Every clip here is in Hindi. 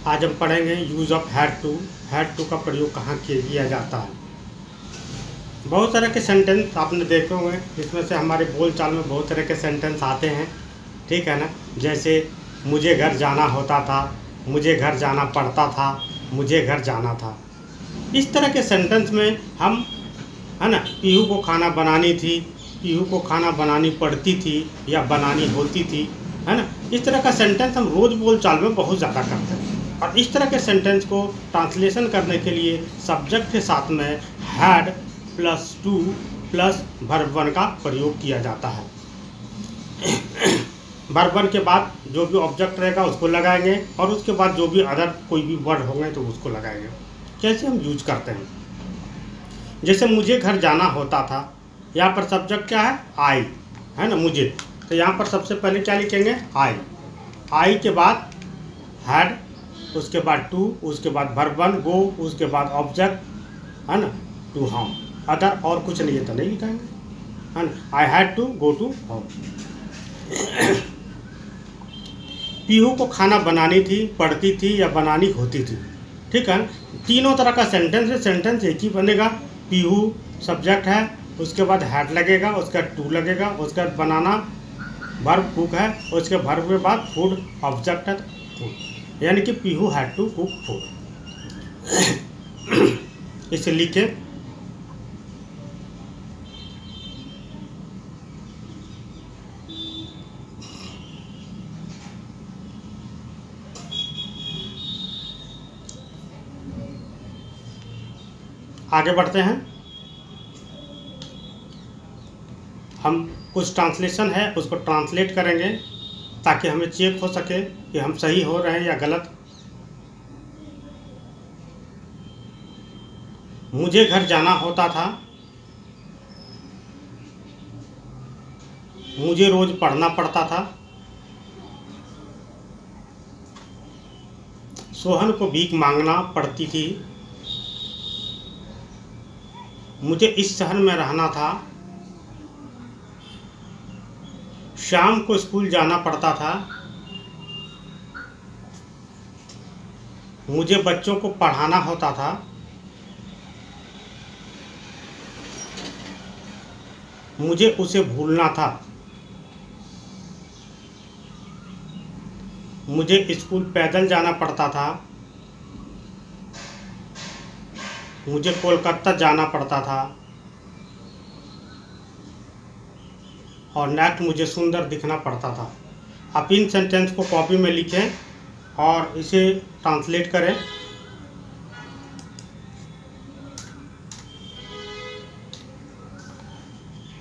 आज हम पढ़ेंगे use of had to. Had to का प्रयोग कहाँ किया जाता है। बहुत तरह के सेंटेंस आपने देखे होंगे, इसमें से हमारे बोलचाल में बहुत तरह के सेंटेंस आते हैं, ठीक है ना। जैसे मुझे घर जाना होता था, मुझे घर जाना पड़ता था, मुझे घर जाना था। इस तरह के सेंटेंस में हम, है ना, पीहू को खाना बनानी थी, पीहू को खाना बनानी पड़ती थी या बनानी होती थी, है ना। इस तरह का सेंटेंस हम रोज़ बोलचाल में बहुत ज़्यादा करते हैं। और इस तरह के सेंटेंस को ट्रांसलेशन करने के लिए सब्जेक्ट के साथ में had plus two plus verb one का प्रयोग किया जाता है। वर्ब वन के बाद जो भी ऑब्जेक्ट रहेगा उसको लगाएंगे और उसके बाद जो भी अदर कोई भी वर्ड होंगे तो उसको लगाएंगे। कैसे हम यूज करते हैं, जैसे मुझे घर जाना होता था, यहाँ पर सब्जेक्ट क्या है, आई, है ना, मुझे। तो यहाँ पर सबसे पहले क्या लिखेंगे, आई। आई के बाद हैड, उसके बाद टू, उसके बाद वर्ब वन गो, उसके बाद ऑब्जेक्ट, है ना, टू होम। अदर और कुछ नहीं है तो नहीं लिखाएंगे, है ना। I had to go to home. Pihu को खाना बनानी थी, पड़ती थी या बनानी होती थी, ठीक है। तीनों तरह का सेंटेंस है, सेंटेंस एक ही बनेगा। पीहू सब्जेक्ट है, उसके बाद हैड लगेगा, उसके बाद टू लगेगा, उसके बाद बनाना वर्ब कुक है, उसके वर्ब के बाद फूड ऑब्जेक्ट है फूड, यानी कि Pihu had to cook food. इसे लिखे, आगे बढ़ते हैं। हम कुछ ट्रांसलेशन है उसको ट्रांसलेट करेंगे ताकि हमें चेक हो सके कि हम सही हो रहे हैं या गलत। मुझे घर जाना होता था, मुझे रोज पढ़ना पड़ता था, सोहन को भीख मांगना पड़ती थी, मुझे इस शहर में रहना था, शाम को स्कूल जाना पड़ता था, मुझे बच्चों को पढ़ाना होता था, मुझे उसे भूलना था, मुझे स्कूल पैदल जाना पड़ता था, मुझे कोलकाता जाना पड़ता था, और नेक्स्ट मुझे सुंदर दिखना पड़ता था। आप इन सेंटेंस को कॉपी में लिखें और इसे ट्रांसलेट करें।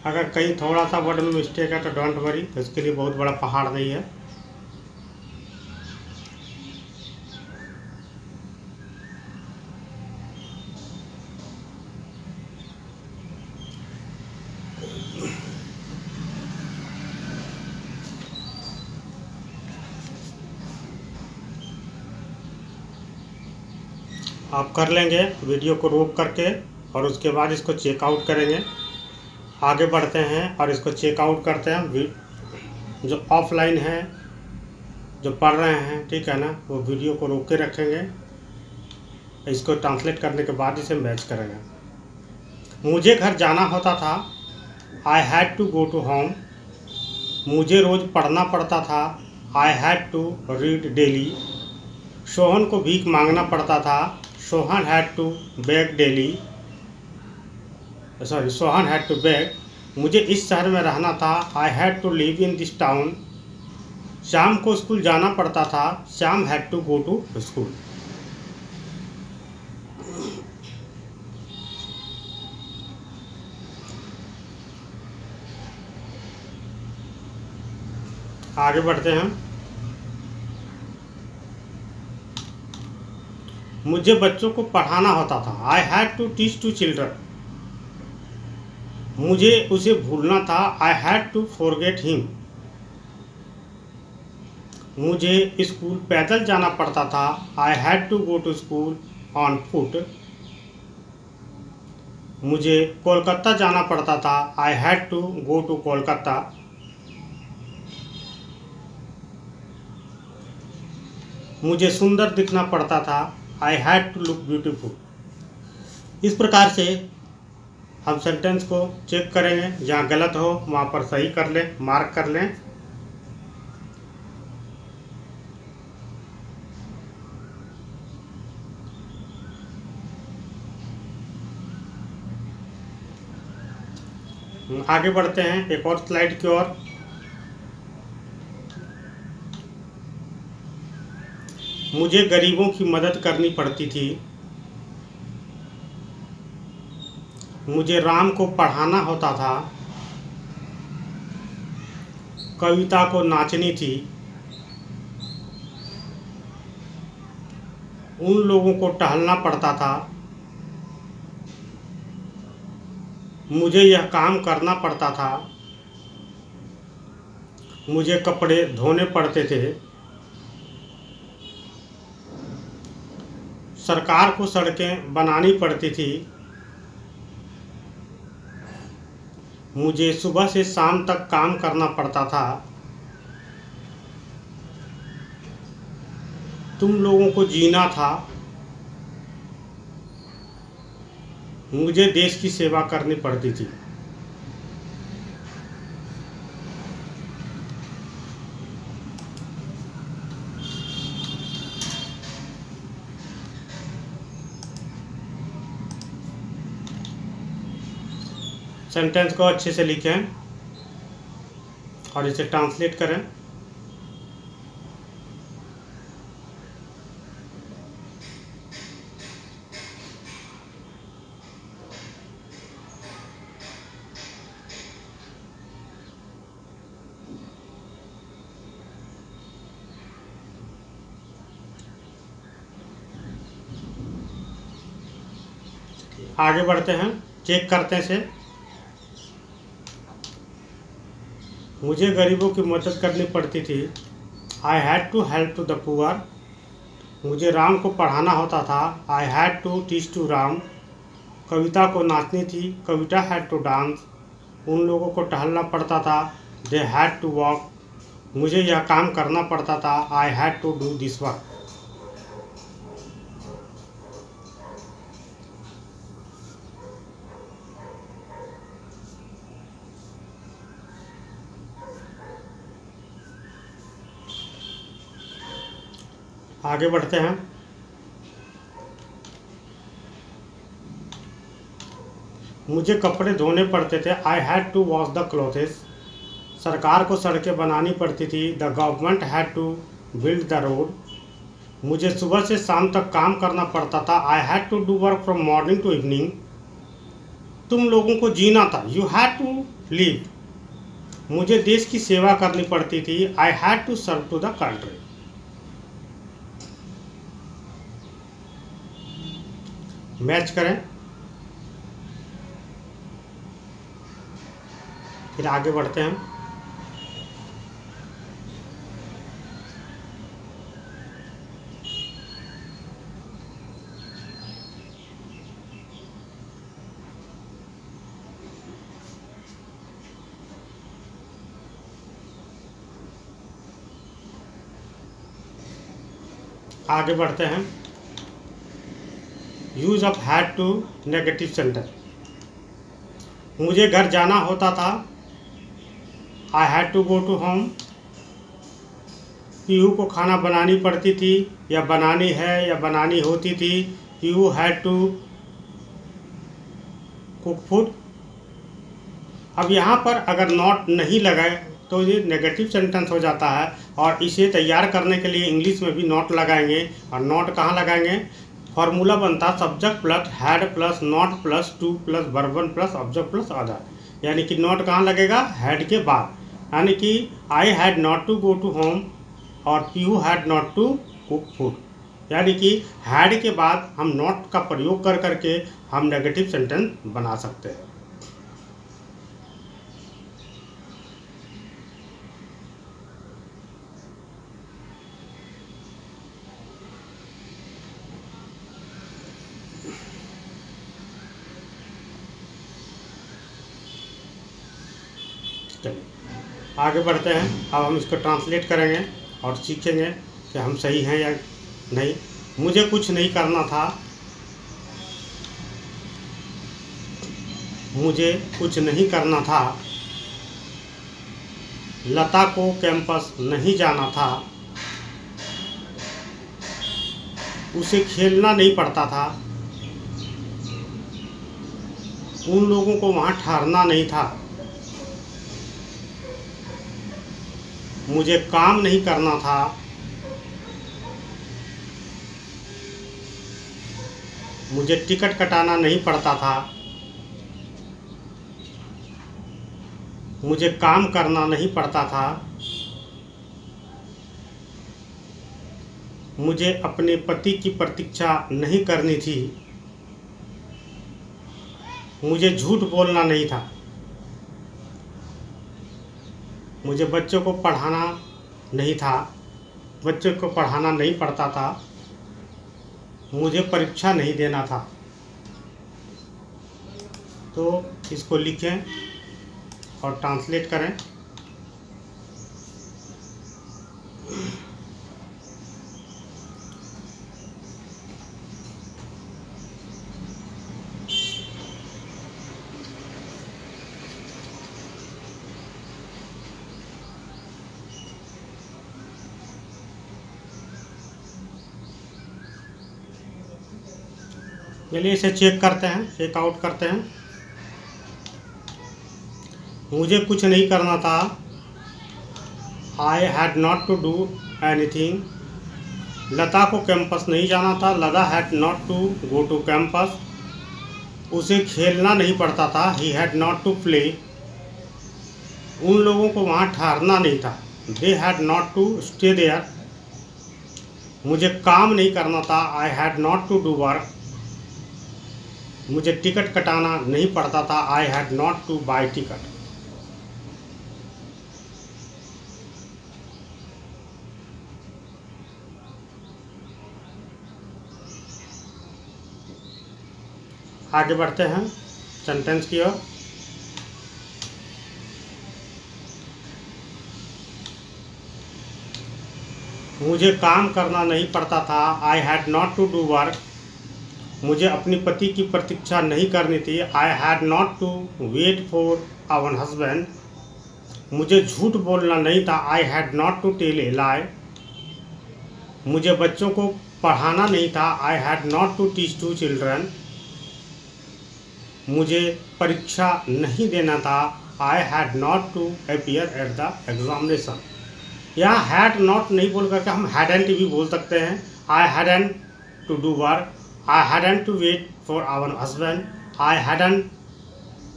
अगर कहीं थोड़ा सा वर्ड में मिस्टेक है तो डोंट वरी, तो इसके लिए बहुत बड़ा पहाड़ नहीं है। आप कर लेंगे वीडियो को रोक करके और उसके बाद इसको चेकआउट करेंगे। आगे बढ़ते हैं और इसको चेकआउट करते हैं। जो ऑफलाइन है, जो पढ़ रहे हैं, ठीक है ना, वो वीडियो को रोक के रखेंगे, इसको ट्रांसलेट करने के बाद इसे मैच करेंगे। मुझे घर जाना होता था, I had to go to home. मुझे रोज़ पढ़ना पड़ता था, I had to read daily. Sohan को भीख मांगना पड़ता था, Sohan had to beg daily, Sohan had to beg. मुझे इस शहर में रहना था, I had to live in this town. शाम को स्कूल जाना पड़ता था, Shyam had to go to school. आगे बढ़ते हैं। मुझे बच्चों को पढ़ाना होता था, I had to teach to children. मुझे उसे भूलना था, I had to forget him. मुझे स्कूल पैदल जाना पड़ता था, I had to go to school on foot. मुझे कोलकाता जाना पड़ता था, I had to go to Kolkata. मुझे सुंदर दिखना पड़ता था, I had to look beautiful. इस प्रकार से हम सेंटेंस को चेक करेंगे, जहाँ गलत हो वहाँ पर सही कर लें, मार्क कर लें। आगे बढ़ते हैं एक और स्लाइड की ओर। मुझे गरीबों की मदद करनी पड़ती थी, मुझे राम को पढ़ाना होता था, कविता को नाचनी थी, उन लोगों को टहलना पड़ता था, मुझे यह काम करना पड़ता था, मुझे कपड़े धोने पड़ते थे, सरकार को सड़कें बनानी पड़ती थी, मुझे सुबह से शाम तक काम करना पड़ता था, तुम लोगों को जीना था, मुझे देश की सेवा करनी पड़ती थी। सेंटेंस को अच्छे से लिखें और इसे ट्रांसलेट करें। आगे बढ़ते हैं, चेक करते हैं इसे। मुझे गरीबों की मदद करनी पड़ती थी, I had to help to the poor. मुझे राम को पढ़ाना होता था, I had to teach to Ram. Kavita को नाचनी थी, कविता हैड टू डांस। उन लोगों को टहलना पड़ता था, दे हैड टू वॉक। मुझे यह काम करना पड़ता था, I had to do this work. आगे बढ़ते हैं। मुझे कपड़े धोने पड़ते थे, I had to wash the clothes. सरकार को सड़कें बनानी पड़ती थी, the government had to build the road. मुझे सुबह से शाम तक काम करना पड़ता था, I had to do work from morning to evening. तुम लोगों को जीना था, यू हैड टू लिव। मुझे देश की सेवा करनी पड़ती थी, I had to serve to the country. Match करें, फिर आगे बढ़ते हैं। आगे बढ़ते हैं। Use of had to negative sentence. मुझे घर जाना होता था, I had to go to home. Pihu को खाना बनानी पड़ती थी, या बनानी है या बनानी होती थी, you had to cook food. अब यहाँ पर अगर नॉट नहीं लगाए तो ये नेगेटिव सेंटेंस हो जाता है, और इसे तैयार करने के लिए इंग्लिश में भी नॉट लगाएंगे। और नॉट कहाँ लगाएंगे? फॉर्मूला बनता subject plus had plus not plus two plus verb one plus object plus other. यानी कि नॉट कहाँ लगेगा? हैड के बाद। यानी कि I had not to go to home और Pihu had not to cook food. यानी कि हैड के बाद हम नॉट का प्रयोग कर करके हम नेगेटिव सेंटेंस बना सकते हैं। चलिए आगे बढ़ते हैं। अब हम इसको ट्रांसलेट करेंगे और सीखेंगे कि हम सही हैं या नहीं। मुझे कुछ नहीं करना था, मुझे कुछ नहीं करना था। लता को कैंपस नहीं जाना था, उसे खेलना नहीं पड़ता था। उन लोगों को वहाँ ठहरना नहीं था। मुझे काम नहीं करना था, मुझे टिकट कटाना नहीं पड़ता था। मुझे काम करना नहीं पड़ता था। मुझे अपने पति की प्रतीक्षा नहीं करनी थी। मुझे झूठ बोलना नहीं था। मुझे बच्चों को पढ़ाना नहीं था, बच्चों को पढ़ाना नहीं पड़ता था। मुझे परीक्षा नहीं देना था। तो इसको लिखें और ट्रांसलेट करें। चलिए इसे चेक करते हैं, चेक आउट करते हैं। मुझे कुछ नहीं करना था। I had not to do anything. Lata को कैंपस नहीं जाना था। Lata had not to go to campus. उसे खेलना नहीं पड़ता था। He had not to play. उन लोगों को वहाँ ठहरना नहीं था। They had not to stay there. मुझे काम नहीं करना था। I had not to do work. मुझे टिकट कटाना नहीं पड़ता था। I had not to buy ticket. आगे बढ़ते हैं सेंटेंस की ओर। मुझे काम करना नहीं पड़ता था। I had not to do work. मुझे अपनी पति की प्रतीक्षा नहीं करनी थी। I had not to wait for our husband. मुझे झूठ बोलना नहीं था। I had not to tell a lie. मुझे बच्चों को पढ़ाना नहीं था। I had not to teach to children. मुझे परीक्षा नहीं देना था। I had not to appear at the examination. यहाँ हैड नॉट नहीं बोल करके हम हैडेंट भी बोल सकते हैं। I hadn't to do work. I hadn't to wait for our husband. I hadn't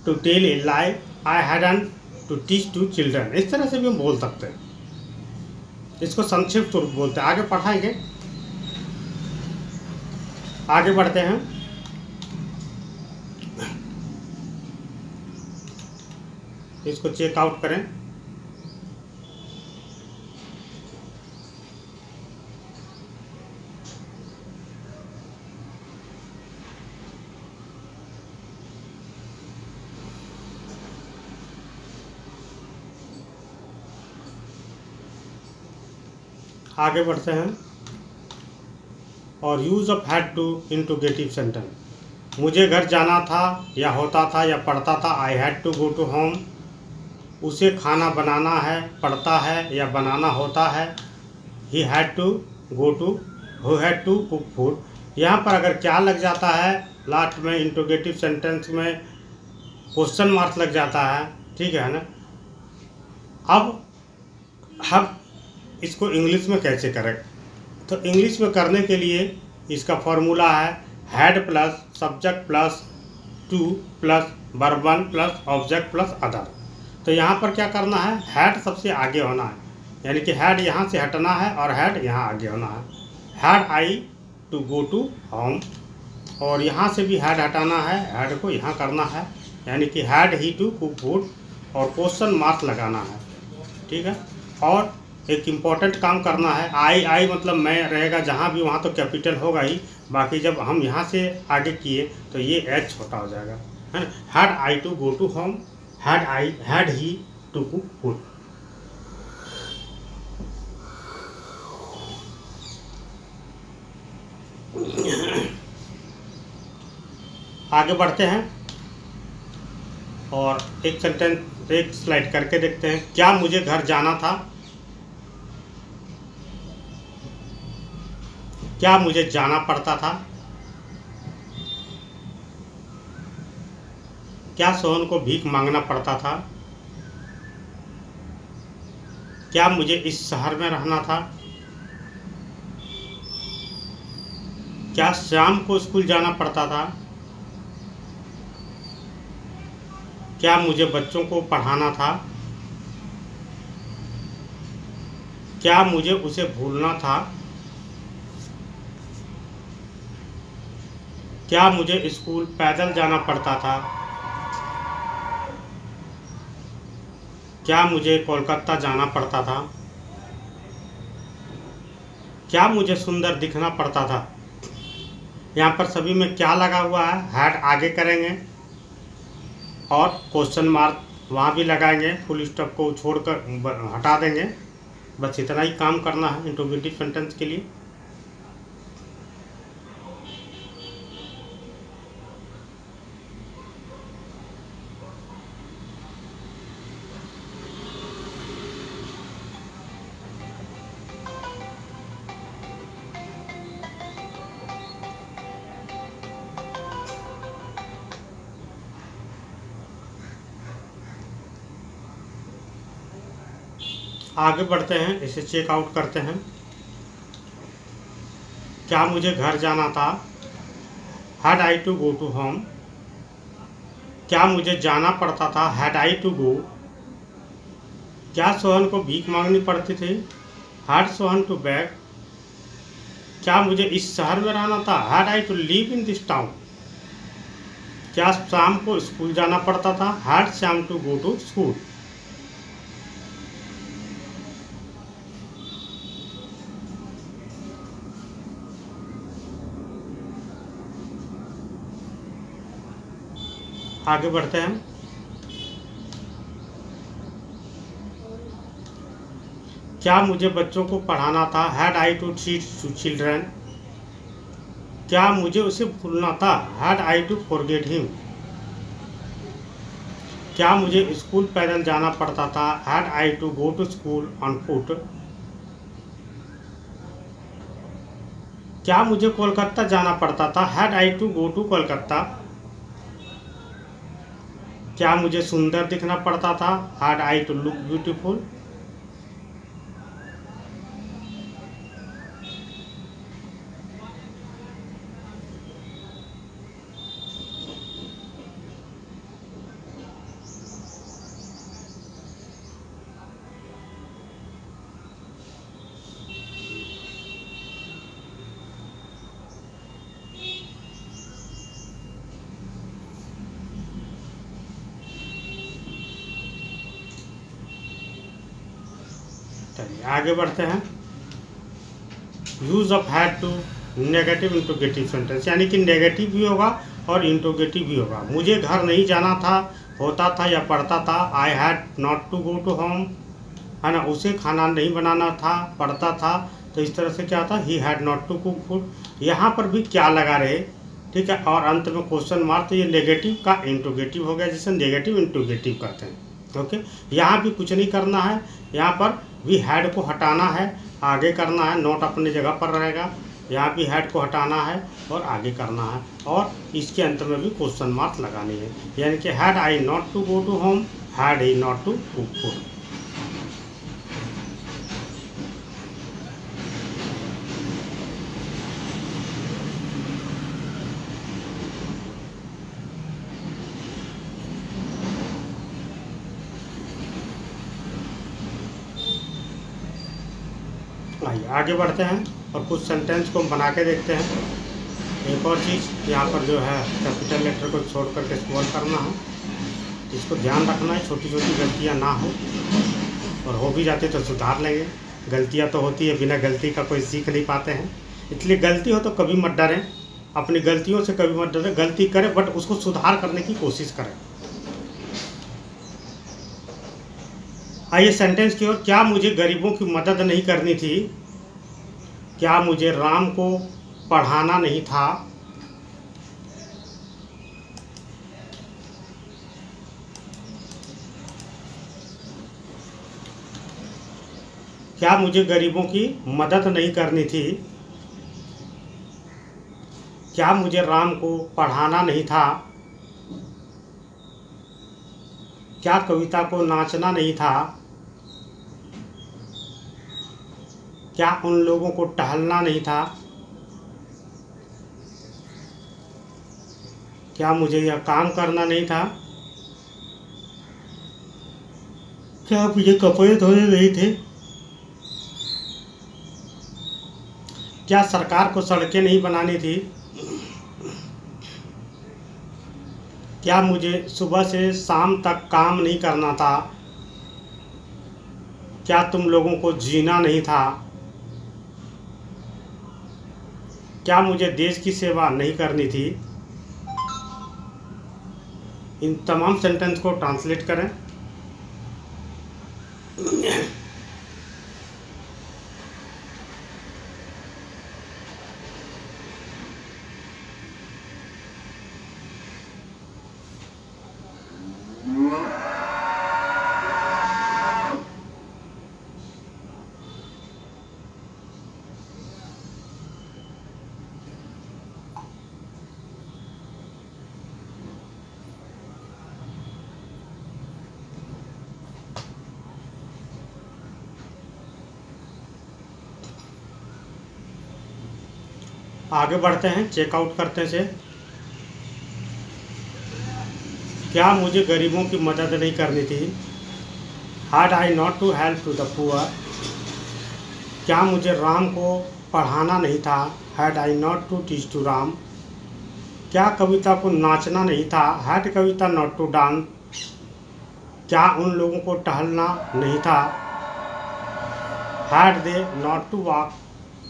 to tell a lie. I hadn't to teach to children. इस तरह से भी हम बोल सकते हैं। इसको संक्षिप्त रूप बोलते हैं। आगे पढ़ाएंगे, आगे बढ़ते हैं। इसको चेक आउट करें। आगे बढ़ते हैं और use of had to interrogative sentence. मुझे घर जाना था या होता था या पढ़ता था। I had to go to home. उसे खाना बनाना है, पड़ता है या बनाना होता है। He had to go to, who had to cook food. यहाँ पर अगर क्या लग जाता है लास्ट में, इंट्रोगेटिव सेंटेंस में क्वेश्चन मार्क लग जाता है, ठीक है ना। अब हम इसको इंग्लिश में कैसे करें, तो इंग्लिश में करने के लिए इसका फॉर्मूला है had plus subject plus two plus verb one plus object plus other. तो यहाँ पर क्या करना है, हैड सबसे आगे होना है, यानी कि हैड यहाँ से हटना है और हैड यहाँ आगे होना है। Had I to go to home, और यहाँ से भी हैड हटाना है, हैड को यहाँ करना है, यानी कि had he to cook food, और क्वेश्चन मार्क लगाना है, ठीक है। और एक इम्पॉर्टेंट काम करना है, आई मतलब मैं रहेगा जहाँ भी, वहाँ तो कैपिटल होगा ही, बाकी जब हम यहाँ से आगे किए तो ये एच छोटा हो जाएगा, है ना। Had I to go to home, had he to cook food. आगे बढ़ते हैं और एक सेंटेंस एक स्लाइड करके देखते हैं। क्या मुझे घर जाना था? क्या मुझे जाना पड़ता था? क्या सोहन को भीख मांगना पड़ता था? क्या मुझे इस शहर में रहना था? क्या शाम को स्कूल जाना पड़ता था? क्या मुझे बच्चों को पढ़ाना था? क्या मुझे उसे भूलना था? क्या मुझे स्कूल पैदल जाना पड़ता था? क्या मुझे कोलकाता जाना पड़ता था? क्या मुझे सुंदर दिखना पड़ता था? यहाँ पर सभी में क्या लगा हुआ है? हैड आगे करेंगे और क्वेश्चन मार्क वहाँ भी लगाएंगे, फुल स्टॉप को छोड़कर हटा देंगे। बस इतना ही काम करना है इंट्रोगेटिव सेंटेंस के लिए। आगे बढ़ते हैं, इसे चेकआउट करते हैं। क्या मुझे घर जाना था? Had I to go to home. क्या मुझे जाना पड़ता था? Had I to go. क्या सोहन को भीख मांगनी पड़ती थी? Had Sohan to beg. क्या मुझे इस शहर में रहना था? Had I to live in this town. क्या शाम को स्कूल जाना पड़ता था? हैड शाम टू गो टू स्कूल। आगे बढ़ते हैं। क्या मुझे बच्चों को पढ़ाना था? Had I to teach children. क्या मुझे उसे भूलना था? Had I to forget him. क्या मुझे स्कूल पैदल जाना पड़ता था? Had I to go to school on foot. क्या मुझे कोलकाता जाना पड़ता था? Had I to go to Kolkata. क्या मुझे सुंदर दिखना पड़ता था? Had I to look beautiful. चलिए आगे बढ़ते हैं। Use of had to negative interrogative sentence, यानी कि नेगेटिव भी होगा और इंट्रोगेटिव भी होगा। मुझे घर नहीं जाना था, होता था या पढ़ता था। I had not to go to home, है ना। उसे खाना नहीं बनाना था, पढ़ता था। तो इस तरह से क्या था? He had not to cook food. यहाँ पर भी क्या लगा रहे, ठीक है। और अंत में क्वेश्चन मार्क, तो ये नेगेटिव का इंट्रोगेटिव हो गया, जिसे नेगेटिव इंट्रोगेटिव कहते हैं। ओके, यहाँ भी कुछ नहीं करना है। यहाँ पर भी हैड को हटाना है, आगे करना है। नोट अपनी जगह पर रहेगा। यहाँ भी हैड को हटाना है और आगे करना है, और इसके अंत में भी क्वेश्चन मार्क लगानी है। यानी कि had I not to go to home, had he not to cook food. आइए आगे बढ़ते हैं और कुछ सेंटेंस को बना के देखते हैं। एक और चीज़ यहाँ पर जो है, कैपिटल लेटर को छोड़ करके स्मॉल करना है। इसको ध्यान रखना है, छोटी छोटी गलतियाँ ना हो, और हो भी जाती तो सुधार लेंगे। गलतियाँ तो होती है, बिना गलती का कोई सीख नहीं पाते हैं। इसलिए गलती हो तो कभी मत डरें, अपनी गलतियों से कभी मत डरें। गलती करें बट उसको सुधार करने की कोशिश करें। आइए सेंटेंस की ओर। क्या मुझे गरीबों की मदद नहीं करनी थी? क्या मुझे राम को पढ़ाना नहीं था। क्या मुझे गरीबों की मदद नहीं करनी थी। क्या मुझे राम को पढ़ाना नहीं था। क्या कविता को नाचना नहीं था। क्या उन लोगों को टहलना नहीं था। क्या मुझे यह काम करना नहीं था। क्या मुझे कपड़े धोने नहीं थे। क्या सरकार को सड़कें नहीं बनानी थी। क्या मुझे सुबह से शाम तक काम नहीं करना था। क्या तुम लोगों को जीना नहीं था। क्या मुझे देश की सेवा नहीं करनी थी। इन तमाम सेंटेंस को ट्रांसलेट करें। आगे बढ़ते हैं, चेकआउट करते से। क्या मुझे गरीबों की मदद नहीं करनी थी। Had I not to help to the poor. क्या मुझे राम को पढ़ाना नहीं था। Had I not to teach to Ram. क्या कविता को नाचना नहीं था। Had Kavita not to dance. क्या उन लोगों को टहलना नहीं था। Had they not to walk.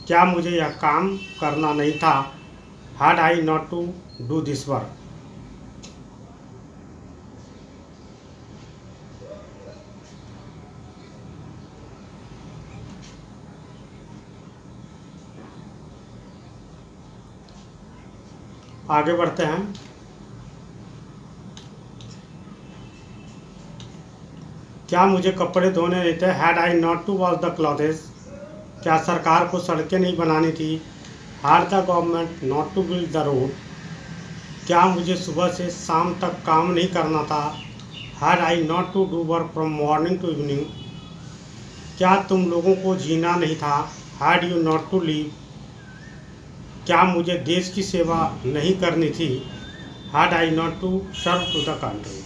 क्या मुझे यह काम करना नहीं था। Had I not to do this work. आगे बढ़ते हैं। क्या मुझे कपड़े धोने नहीं थे। Had I not to wash the clothes. क्या सरकार को सड़कें नहीं बनानी थी। Had the government not to build the road. क्या मुझे सुबह से शाम तक काम नहीं करना था। Had I not to do work from morning to evening. क्या तुम लोगों को जीना नहीं था। Had you not to leave. क्या मुझे देश की सेवा नहीं करनी थी। Had I not to serve to the country.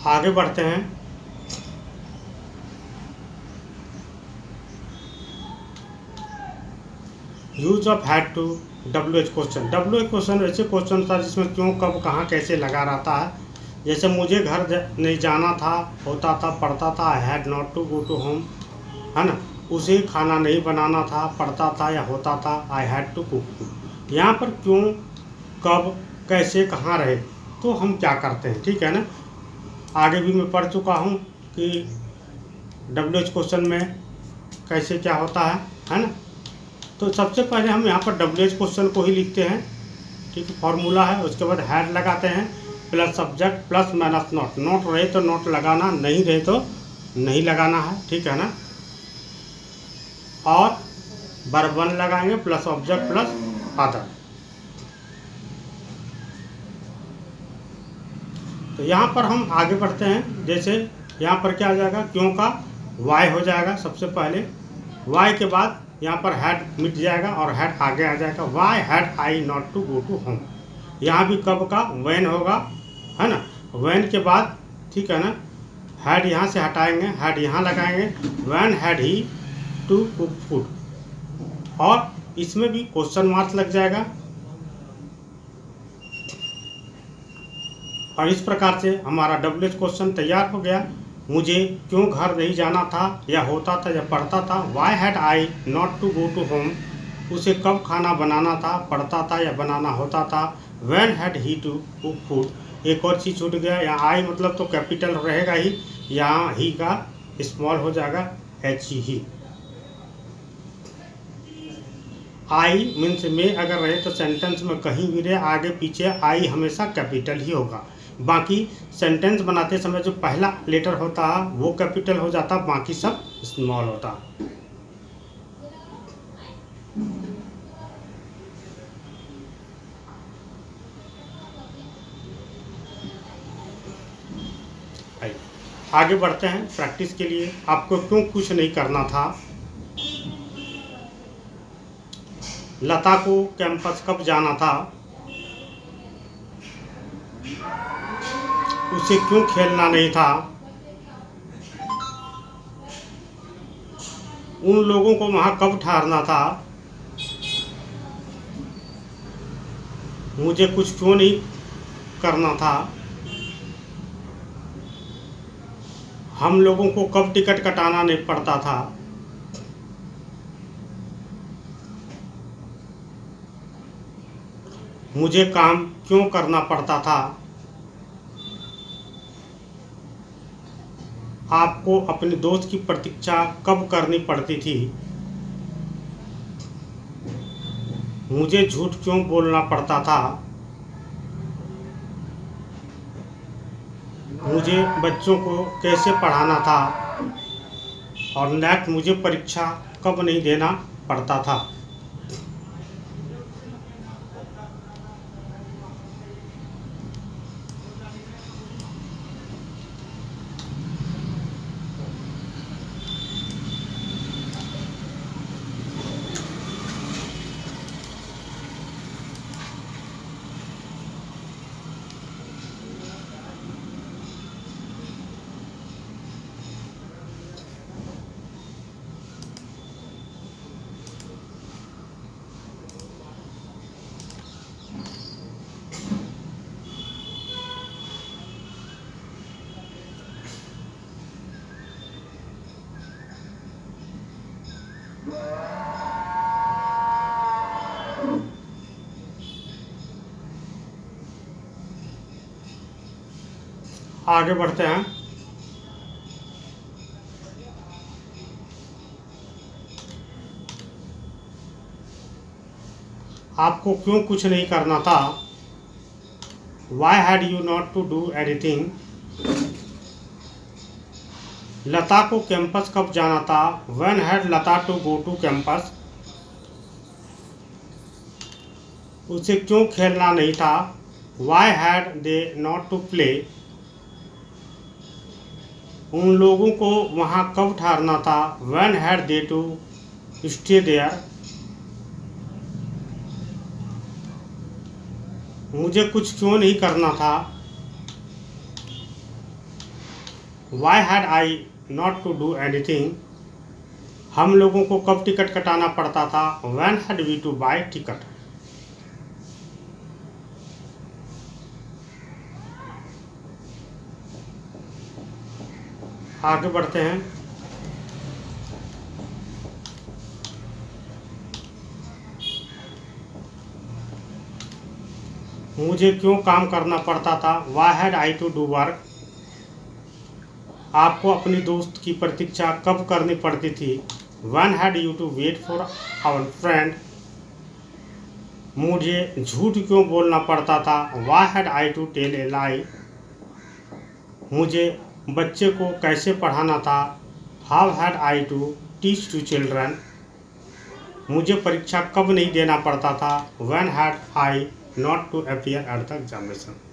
आगे बढ़ते हैं। Use of had to WH question. WH question ऐसे क्वेश्चन था जिसमें क्यों, कब, कहाँ, कैसे लगा रहता है। जैसे मुझे घर नहीं जाना था, होता था, पढ़ता था। I had not to go to home, है ना। उसे खाना नहीं बनाना था, पढ़ता था या होता था। I had to cook. यहाँ पर क्यों, कब, कैसे, कहाँ रहे, तो हम क्या करते हैं, ठीक है ना। आगे भी मैं पढ़ चुका हूँ कि WH क्वेश्चन में कैसे क्या होता है ना। तो सबसे पहले हम यहाँ पर WH क्वेश्चन को ही लिखते हैं, ठीक है, फॉर्मूला है। उसके बाद हैड लगाते हैं plus subject plus minus not. Not रहे तो नॉट लगाना, नहीं रहे तो नहीं लगाना है, ठीक है ना। और वर्ब वन लगाएंगे प्लस ऑब्जेक्ट प्लस अदर। तो यहाँ पर हम आगे बढ़ते हैं। जैसे यहाँ पर क्या आ जाएगा, क्यों का वाई हो जाएगा सबसे पहले। वाई के बाद यहाँ पर हैड मिट जाएगा और हैड आगे आ जाएगा। Why had I not to go to home. यहाँ भी कब का व्हेन होगा, है ना। व्हेन के बाद, ठीक है ना, हैड यहाँ से हटाएंगे, हैड यहाँ लगाएंगे। When had he to cook food. और इसमें भी क्वेश्चन मार्क लग जाएगा। और इस प्रकार से हमारा WH क्वेश्चन तैयार हो गया। मुझे क्यों घर नहीं जाना था या होता था या पढ़ता था। Why had I not to go to home, उसे कब खाना बनाना था, पढ़ता था या बनाना होता था। When had he to cook food, एक और चीज़ छूट गया, यहाँ आई मतलब तो कैपिटल रहेगा ही, यहाँ ही का स्मॉल हो जाएगा एच ही। आई मीन्स में अगर रहे तो सेंटेंस में कहीं भी रहे आगे पीछे आई हमेशा कैपिटल ही होगा। बाकी सेंटेंस बनाते समय जो पहला लेटर होता है वो कैपिटल हो जाता, बाकी सब स्मॉल होता। आगे बढ़ते हैं प्रैक्टिस के लिए। आपको क्यों कुछ नहीं करना था। लता को कैंपस कब जाना था, उसे क्यों खेलना नहीं था, उन लोगों को वहां कब ठहरना था, मुझे कुछ क्यों नहीं करना था, हम लोगों को कब टिकट कटाना नहीं पड़ता था, मुझे काम क्यों करना पड़ता था, आपको अपने दोस्त की प्रतीक्षा कब करनी पड़ती थी, मुझे झूठ क्यों बोलना पड़ता था, मुझे बच्चों को कैसे पढ़ाना था, और नेक्स्ट मुझे परीक्षा कब नहीं देना पड़ता था। आगे बढ़ते हैं। आपको क्यों कुछ नहीं करना था। Why had you not to do anything? लता को कैंपस कब जाना था। When had Lata to go to campus? उसे क्यों खेलना नहीं था। Why had they not to play? उन लोगों को वहाँ कब ठहरना था। When had they to stay there? मुझे कुछ क्यों नहीं करना था। Why had I not to do anything? हम लोगों को कब टिकट कटाना पड़ता था। When had we to buy ticket? आगे बढ़ते हैं। मुझे क्यों काम करना पड़ता था। Why had I to do work? आपको अपनी दोस्त की प्रतीक्षा कब करनी पड़ती थी। When had you to wait for our friend? मुझे झूठ क्यों बोलना पड़ता था। Why had I to tell a lie? मुझे बच्चे को कैसे पढ़ाना था। How had I to teach to children? मुझे परीक्षा कब नहीं देना पड़ता था। When had I not to appear at the examination?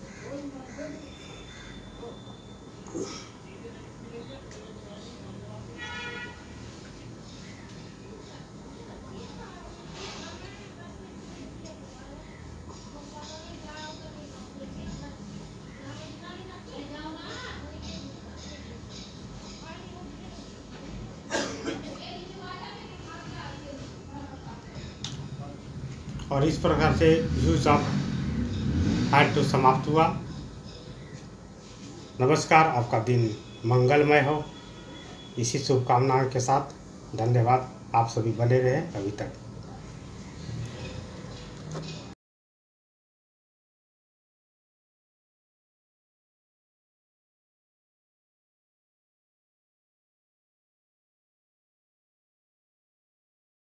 और इस प्रकार से यूज ऑफ हैड टू समाप्त हुआ। नमस्कार, आपका दिन मंगलमय हो। इसी शुभकामनाओं के साथ धन्यवाद। आप सभी बने रहे अभी तक।